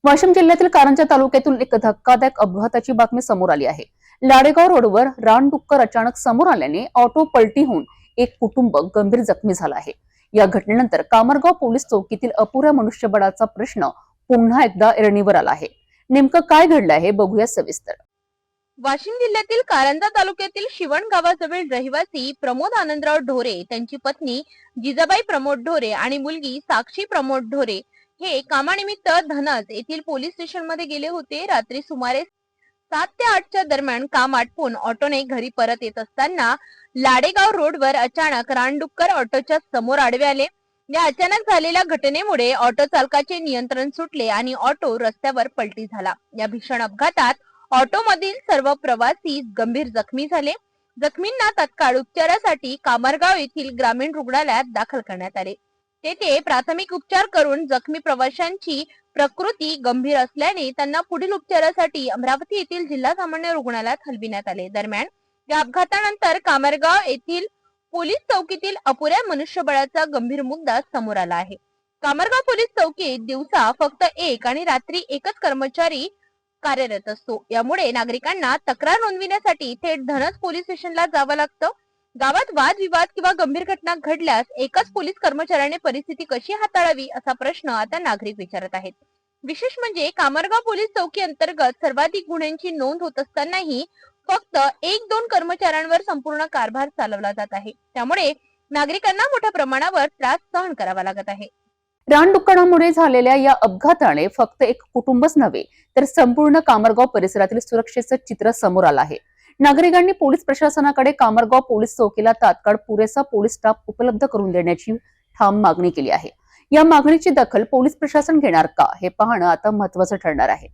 वाशिम जिल्ह्यातील कारंजा तालुक्यातून एक धक्कादायक अपघाताची बातमी समोर आली आहे। लाडेगाव रोडवर रानडुक्कर अचानक समोर आल्याने ऑटो पलटी होऊन एक कुटुंब गंभीर जखमी झालं आहे। या घटनेनंतर कामरगाव पोलीस चौकीतील अपुऱ्या मनुष्यबळाचा प्रश्न पुन्हा एकदा ऐरणीवर आला आहे। नेमकं काय घडलं आहे बघूया सविस्तर। वाशिम जिल्ह्यातील कारंजा तालुक्यातील शिवण गावाजवळ रहिवासी प्रमोद आनंदराव ढोरे, त्यांची पत्नी जिजाबाई प्रमोद ढोरे आणि मुलगी साक्षी प्रमोद ढोरे हे कामानिमित्त धनज येथील पोलीस स्टेशन मध्ये गेले होते। रात्री सुमारे 7 ते 8च्या दरम्यान काम आटपून ऑटोने घरी परत येत असताना लाडेगाव रोडवर अचानक रानडुक्कर ऑटोच्या समोर आडवे आले। या अचानक झालेल्या घटनेमुळे ऑटो चालकाचे नियंत्रण सुटले आणि ऑटो रस्त्यावर पलटी झाला। या भीषण अपघातात ऑटो मधील सर्व प्रवासी गंभीर जखमी झाले। जखमींना तात्काळ उपचारासाठी कामरगाव येथील ग्रामीण रुग्णालयात दाखल करण्यात आले। तेथे प्राथमिक उपचार करून जखमी प्रवाशांची प्रकृती गंभीर असल्याने त्यांना पुढील उपचारासाठी अमरावती येथील जिल्हा सामान्य रुग्णालयात हलविण्यात आले। दरम्यान या अपघातानंतर कामरगाव येथील पोलीस चौकीतील अपुऱ्या मनुष्यबळाचा गंभीर मुद्दा समोर आला आहे। कामरगाव पोलीस चौकीत दिवसा फक्त एक आणि रात्री एकच कर्मचारी कार्यरत असतो। यामुळे नागरिकांना तक्रार नोंदविण्यासाठी थेट धनज पोलीस स्टेशनला जावं लागतं। गावात वादविवाद किंवा गंभीर घटना घडल्यास एकच पोलीस कर्मचाऱ्याने परिस्थिती कशी हाताळावी असा प्रश्न आता नागरिक विचारत आहेत। विशेष म्हणजे कामरगाव पोलीस चौकी अंतर्गत सर्वाधिक गुन्ह्यांची नोंद होत असतानाही फक्त 1-2 कर्मचाऱ्यांवर संपूर्ण कारभार चालवला जात आहे। त्यामुळे नागरिकांना मोठ्या प्रमाणावर त्रास सहन करावा लागत आहे। रानडुक्करामुळे झालेल्या या अपघाताने फक्त एक कुटुंबच नव्हे तर संपूर्ण कामरगाव परिसरातील सुरक्षेचं चित्र समोर आलं आहे। नागरिकांनी पोलीस प्रशासनाकडे कामरगाव पोलीस चौकीला तात्काळ पुरेसा पोलीस स्टाफ उपलब्ध करून देण्याची ठाम मागणी केली आहे। या मागणीची दखल पोलीस प्रशासन घेणार का हे पाहणं आता महत्त्वाचं ठरणार आहे।